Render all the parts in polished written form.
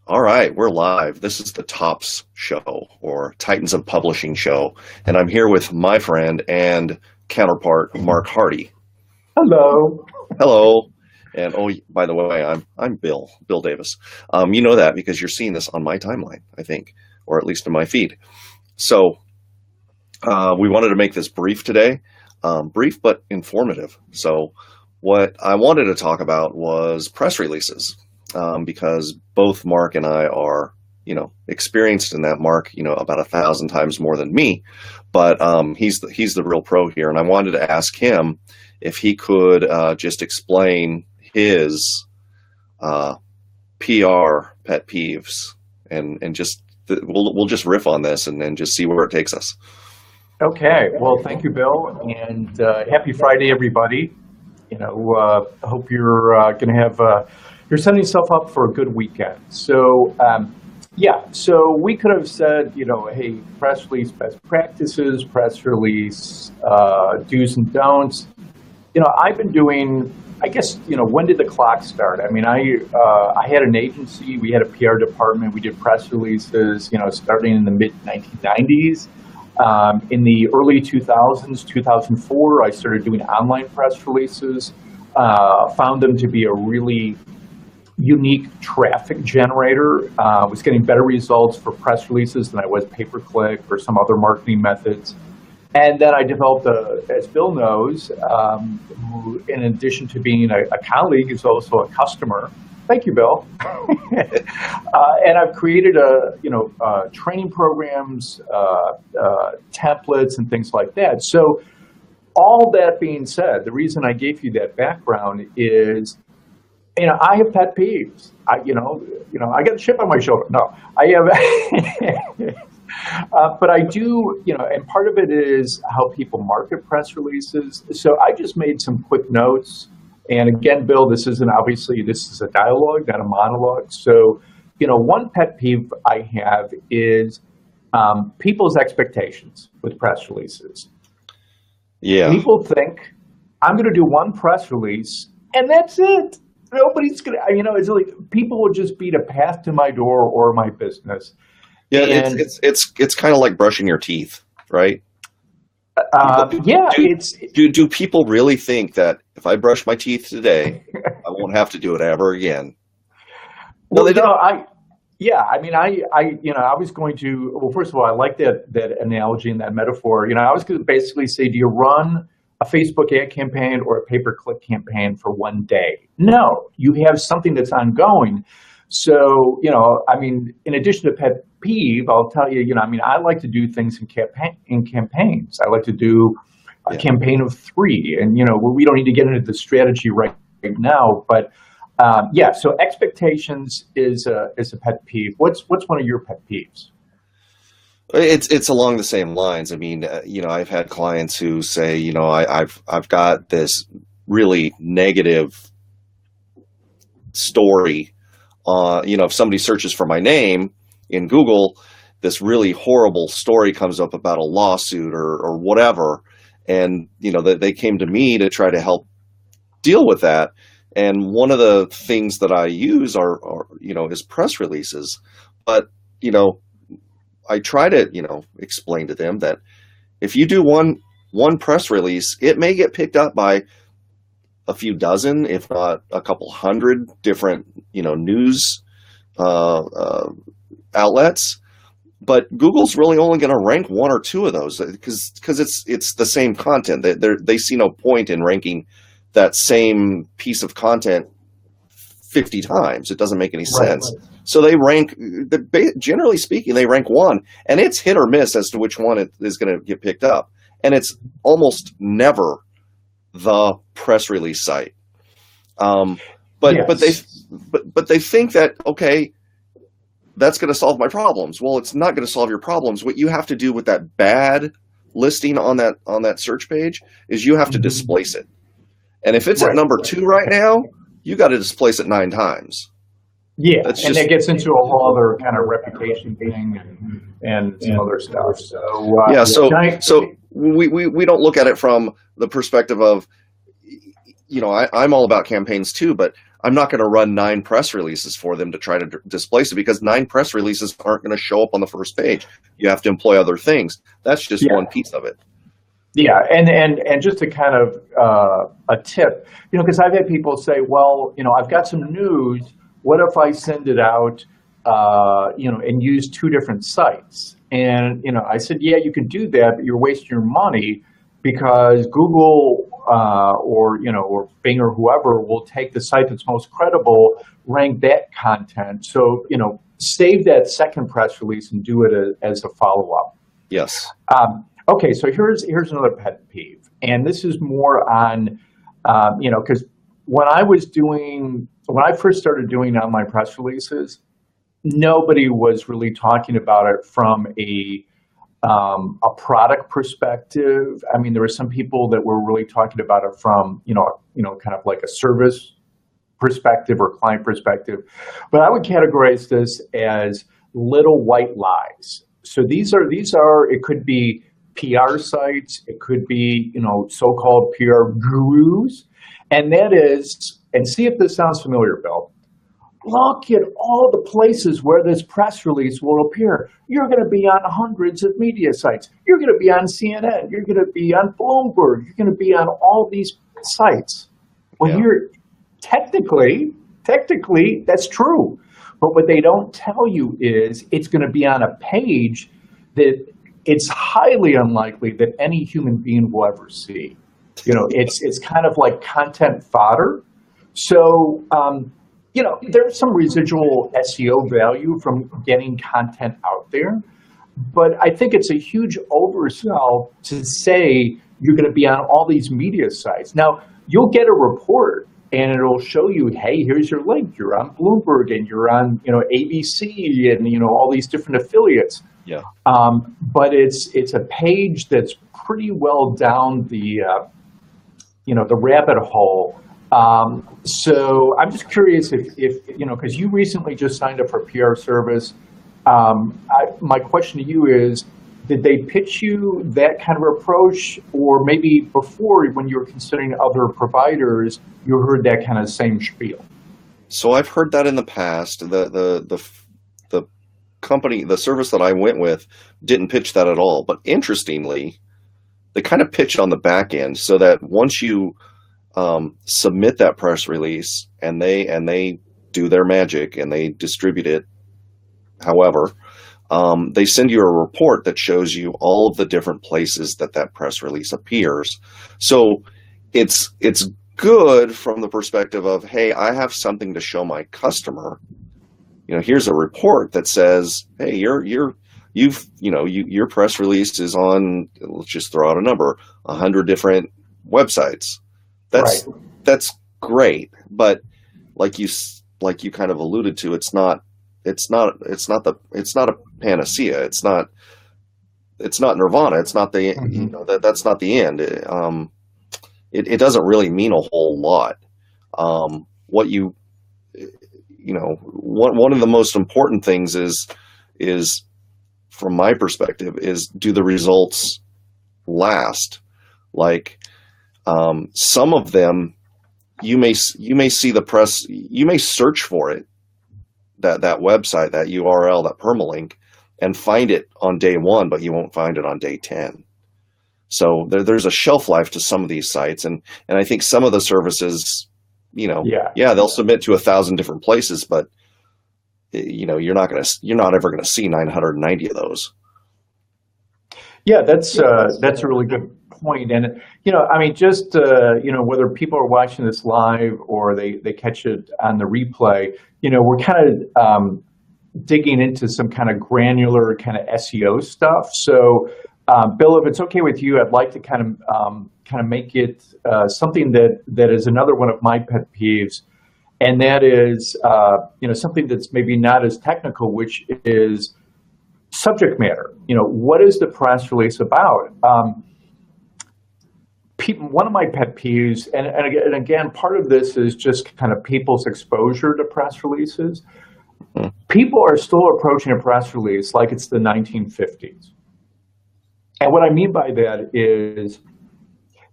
All right, we're live. This is the Tops Show or Titans of Publishing Show, and I'm here with my friend and counterpart, Marc Harty. Hello. Hello. And oh, by the way, I'm Bill Davis. You know that because you're seeing this on my timeline, I think, or at least in my feed. So we wanted to make this brief today, brief but informative. So what I wanted to talk about was press releases. Because both Marc and I are, experienced in that. Marc, about 1,000 times more than me, but he's the real pro here. And I wanted to ask him if he could just explain his PR pet peeves, and just we'll just riff on this and then just see where it takes us. Okay. Well, thank you, Bill, and happy Friday, everybody. I hope you're going to have. You're setting yourself up for a good weekend. So, so we could have said, hey, press release best practices, press release do's and don'ts. I've been doing, I guess, when did the clock start? I mean, I had an agency, we had a PR department, we did press releases, starting in the mid-1990s. In the early 2000s, 2004, I started doing online press releases, found them to be a really unique traffic generator. Was getting better results for press releases than I was pay-per-click or some other marketing methods. And then I developed, as Bill knows, who, in addition to being a colleague, is also a customer. Thank you, Bill. And I've created training programs, templates, and things like that. So all that being said, the reason I gave you that background is, I have pet peeves. I got a chip on my shoulder. No, I have, but I do, and part of it is how people market press releases. So I just made some quick notes. And again, Bill, this is a dialogue, not a monologue. So, one pet peeve I have is people's expectations with press releases. Yeah. People think I'm going to do one press release and that's it. Nobody's gonna, it's like people will just beat a path to my door or my business. Yeah, and it's kind of like brushing your teeth, right? Do people really think that if I brush my teeth today, I won't have to do it ever again? No, they don't. I was going to. Well, first of all, I like that analogy and that metaphor. I was going to basically say, do you run a Facebook ad campaign or a pay-per-click campaign for one day? No, you have something that's ongoing. So, in addition to pet peeve, I'll tell you, I like to do things in campaigns. I like to do a campaign of 3, and we don't need to get into the strategy right now, but so expectations is a pet peeve. What's one of your pet peeves? It's along the same lines. I mean, I've had clients who say, I've got this really negative story. If somebody searches for my name in Google, this really horrible story comes up about a lawsuit or whatever, and they came to me to try to help deal with that. And one of the things that I use are is press releases, but I try to, explain to them that if you do one press release, it may get picked up by a few dozen, if not a couple hundred different, news outlets. But Google's really only going to rank 1 or 2 of those because it's the same content. They see no point in ranking that same piece of content 50 times. It doesn't make any sense. Right. So they rank, generally speaking, they rank 1, and it's hit or miss as to which one it is going to get picked up. And it's almost never the press release site. But they think that, okay, that's going to solve my problems. Well, it's not going to solve your problems. What you have to do with that bad listing on that search page is you have to displace it. And if it's at number 2 right now, you got to displace it 9 times. Yeah, and that gets into a whole other kind of reputation thing and some other stuff. So so we don't look at it from the perspective of, I'm all about campaigns too, but I'm not going to run 9 press releases for them to try to displace it, because 9 press releases aren't going to show up on the first page. You have to employ other things. That's just Yeah. one piece of it. Yeah, and just to kind of a tip, because I've had people say, well, I've got some news. What if I send it out, and use 2 different sites? And I said, yeah, you can do that, but you're wasting your money, because Google or Bing or whoever will take the site that's most credible, rank that content. So save that second press release and do it as a follow up. Yes. Okay, so here's another pet peeve, and this is more on, because when I first started doing online press releases, nobody was really talking about it from a product perspective. I mean, there were some people that were really talking about it from, kind of like a service perspective or client perspective, but I would categorize this as little white lies. So these are, it could be PR sites, it could be, so-called PR gurus. And that is, and see if this sounds familiar, Bill, look at all the places where this press release will appear. You're going to be on hundreds of media sites. You're going to be on CNN. You're going to be on Bloomberg. You're going to be on all these sites. Well, you're technically, that's true. But what they don't tell you is it's going to be on a page that it's highly unlikely that any human being will ever see. It's kind of like content fodder. So, there's some residual SEO value from getting content out there, but I think it's a huge oversell to say you're going to be on all these media sites. Now, you'll get a report and it'll show you, hey, here's your link. You're on Bloomberg and you're on, ABC and, all these different affiliates. Yeah. But it's a page that's pretty well down the rabbit hole. So I'm just curious if because you recently just signed up for a PR service. My question to you is, did they pitch you that kind of approach, or maybe before, when you were considering other providers, you heard that kind of same spiel? So I've heard that in the past. The company, the service that I went with, didn't pitch that at all. But interestingly, they kind of pitch on the back end, so that once you submit that press release and they do their magic and they distribute it, however, they send you a report that shows you all of the different places that press release appears. So it's good from the perspective of, hey, I have something to show my customer. Here's a report that says, hey, your press release is on, let's just throw out a number, 100 different websites. That's great, but like you kind of alluded to, it's not a panacea. It's not nirvana. It's not the that's not the end. It doesn't really mean a whole lot. One of the most important things is from my perspective, is, do the results last? Like, some of them, you may see the press, you may search for it, that website, that URL, that permalink, and find it on day 1, but you won't find it on day 10. So there's a shelf life to some of these sites, and I think some of the services, they'll submit to 1,000 different places, but you're not ever gonna see 990 of those. Yeah, that's a really good point. And just whether people are watching this live or they catch it on the replay, we're kind of digging into some kind of granular kind of SEO stuff. So, Bill, if it's okay with you, I'd like to kind of make it something that is another one of my pet peeves, and that is something that's maybe not as technical, which is subject matter. What is the press release about? One of my pet peeves, and again, part of this is just kind of people's exposure to press releases. People are still approaching a press release like it's the 1950s. And what I mean by that is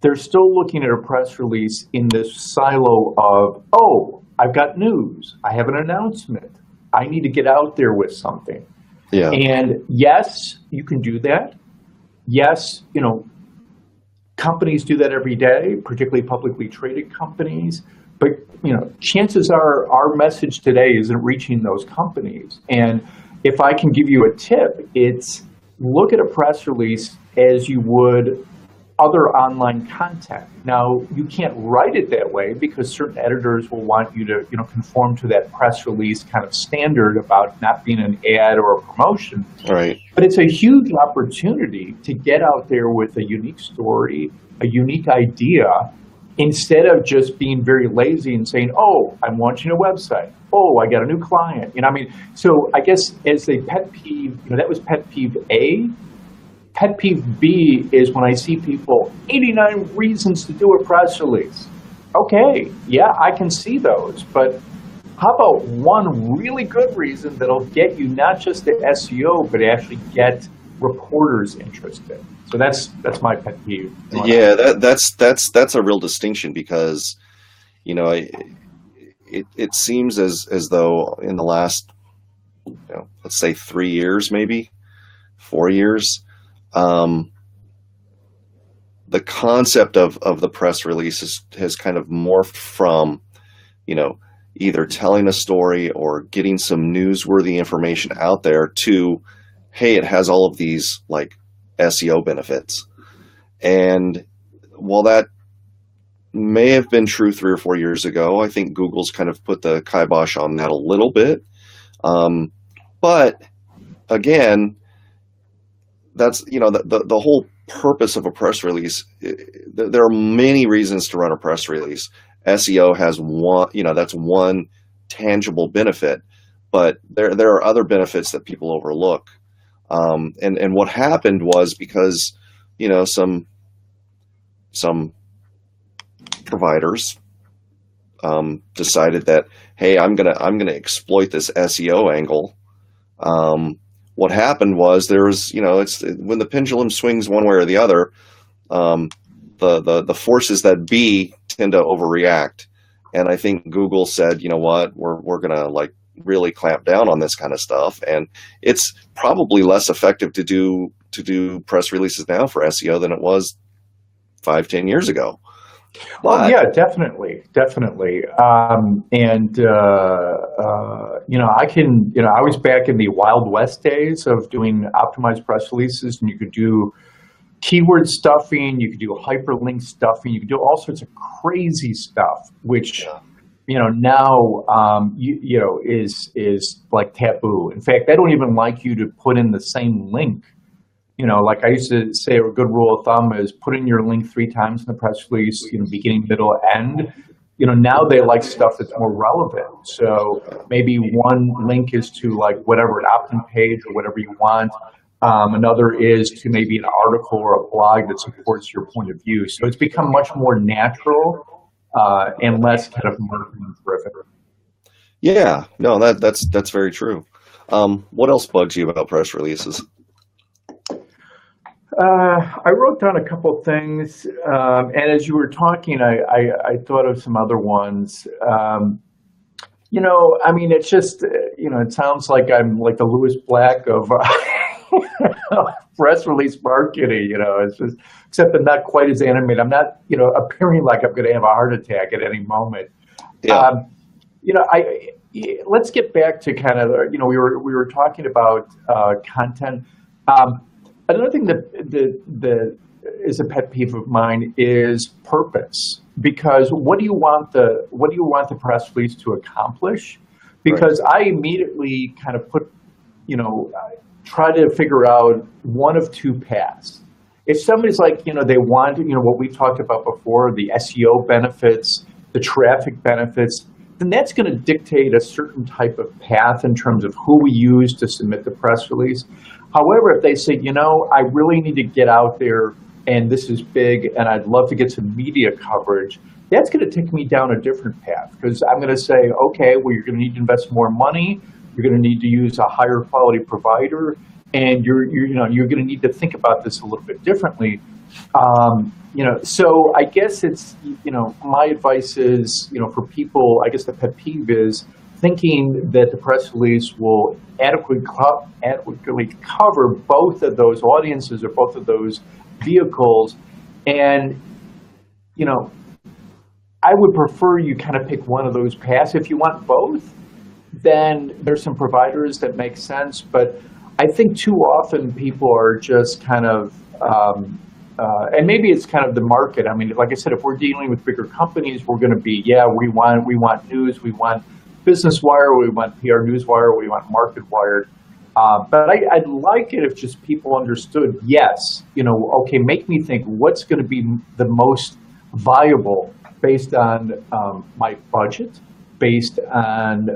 they're still looking at a press release in this silo of, I've got news. I have an announcement. I need to get out there with something. Yeah. And yes, you can do that. Yes, companies do that every day, particularly publicly traded companies. But chances are our message today isn't reaching those companies. And if I can give you a tip, it's look at a press release as you would other online content. Now, you can't write it that way because certain editors will want you to, conform to that press release kind of standard about not being an ad or a promotion. Right. But it's a huge opportunity to get out there with a unique story, a unique idea, instead of just being very lazy and saying, oh, I'm launching a website. Oh, I got a new client. So I guess as a pet peeve, that was pet peeve A. Pet peeve B is when I see people, 89 reasons to do a press release. Okay, yeah, I can see those, but how about one really good reason that'll get you not just the SEO, but actually get reporters interested? So that's my pet peeve. Yeah, that's a real distinction because, it seems as though in the last, let's say 3 years, maybe 4 years, the concept of the press release has kind of morphed from, either telling a story or getting some newsworthy information out there to, hey, it has all of these like SEO benefits. And while that may have been true 3 or 4 years ago, I think Google's kind of put the kibosh on that a little bit. But again, that's, the whole purpose of a press release. There are many reasons to run a press release. SEO has one, that's one tangible benefit, but there are other benefits that people overlook. And what happened was because, some providers decided that, hey, I'm gonna exploit this SEO angle. What happened was there was, it's when the pendulum swings one way or the other, the forces that be tend to overreact. And I think Google said, you know what, we're gonna like really clamp down on this kind of stuff. And it's probably less effective to do press releases now for SEO than it was 5-10 years ago. Well, yeah, definitely. I was back in the Wild West days of doing optimized press releases, and you could do keyword stuffing, you could do hyperlink stuffing, you could do all sorts of crazy stuff, which, now, is like taboo. In fact, they don't even like you to put in the same link. Like I used to say, a good rule of thumb is put in your link 3 times in the press release, beginning, middle, end. Now they like stuff that's more relevant. So maybe one link is to like whatever, an opt-in page or whatever you want. Another is to maybe an article or a blog that supports your point of view. So it's become much more natural and less kind of marketing driven. Yeah, no, that's very true. What else bugs you about press releases? I wrote down a couple things, and as you were talking, I thought of some other ones. It's just, it sounds like I'm like the Lewis Black of press release marketing. It's just, except I'm not quite as animated. I'm not, appearing like I'm going to have a heart attack at any moment. Yeah. Let's get back to kind of, we were talking about content. Another thing that is a pet peeve of mine is purpose. Because what do you want the press release to accomplish? Because right. I immediately kind of try to figure out one of 2 paths. If somebody's like, they want, what we talked about before, the SEO benefits, the traffic benefits, then that's going to dictate a certain type of path in terms of who we use to submit the press release. However, if they say, I really need to get out there and this is big and I'd love to get some media coverage, that's going to take me down a different path because I'm going to say, okay, well, you're going to need to invest more money. You're going to need to use a higher quality provider, and you're going to need to think about this a little bit differently. So I guess it's, my advice is, for people, I guess the pet peeve is thinking that the press release will adequately cover both of those audiences or both of those vehicles. And, I would prefer you kind of pick one of those paths. If you want both, then there's some providers that make sense. But I think too often people are just kind of, and maybe it's kind of the market. I mean, like I said, if we're dealing with bigger companies, we're going to be, we want news, we want Business Wire, we want PR Newswire, we want Market Wired. But I'd like it if just people understood, yes, okay, make me think what's going to be the most viable based on my budget, based on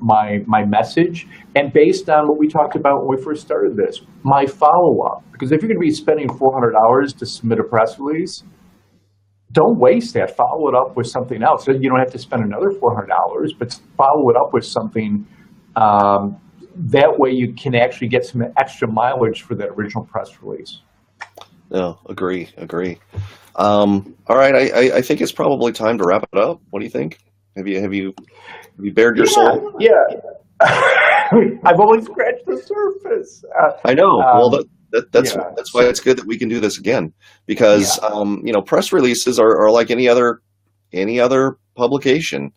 my message, and based on what we talked about when we first started this, my follow-up. Because if you're going to be spending 400 hours to submit a press release, don't waste that. Follow it up with something else. You don't have to spend another 400 hours, but follow it up with something. That way you can actually get some extra mileage for that original press release. No, agree. All right, I think it's probably time to wrap it up. What do you think? Have you bared your soul? Yeah. I've only scratched the surface. I know. Well, that's why it's good that we can do this again, because press releases are like any other publication.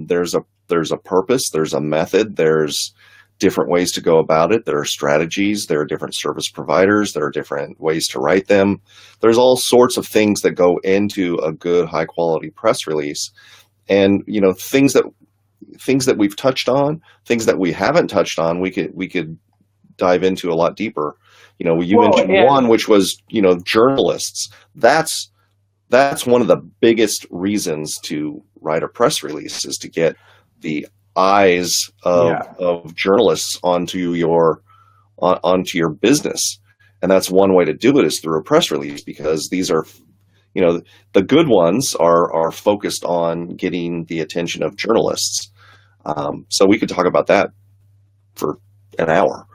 There's a purpose, there's a method, there's different ways to go about it. There are strategies, there are different service providers, there are different ways to write them. There's all sorts of things that go into a good, high quality press release. And things that we've touched on, things that we haven't touched on, we could dive into a lot deeper. You mentioned one, which was journalists. That's one of the biggest reasons to write a press release, is to get the eyes of journalists onto your business. And that's one way to do it, is through a press release, because these are, the good ones are focused on getting the attention of journalists. So we could talk about that for an hour.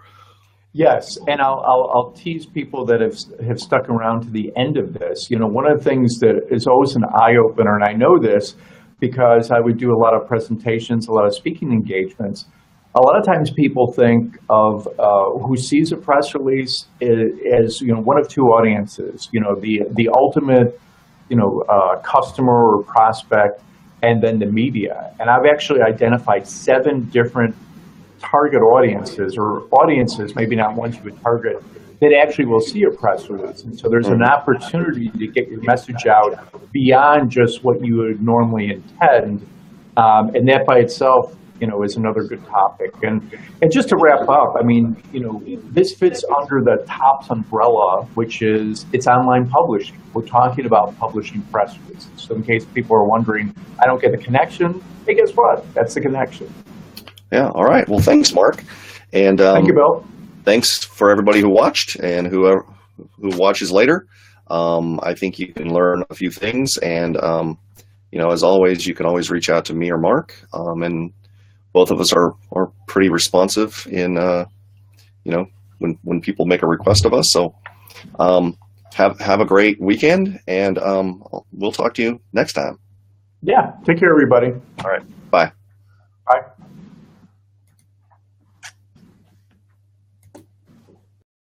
Yes, and I'll tease people that have stuck around to the end of this. One of the things that is always an eye opener, and I know this because I would do a lot of presentations, a lot of speaking engagements. A lot of times people think of who sees a press release as one of two audiences. The ultimate customer or prospect, and then the media. And I've actually identified 7 different target audiences, or audiences, maybe not ones you would target, that actually will see a press release. And so there's an opportunity to get your message out beyond just what you would normally intend. And that by itself, is another good topic. And just to wrap up, I mean, this fits under the TOPS umbrella, which is it's online publishing. We're talking about publishing press releases. So in case people are wondering, I don't get the connection, hey, guess what? That's the connection. Yeah. All right. Well, thanks, Mark. And thank you, Bill. Thanks for everybody who watched and who watches later. I think you can learn a few things, and as always, you can always reach out to me or Mark, and both of us are pretty responsive in when people make a request of us. So have a great weekend, and we'll talk to you next time. Yeah, take care, everybody. All right, bye.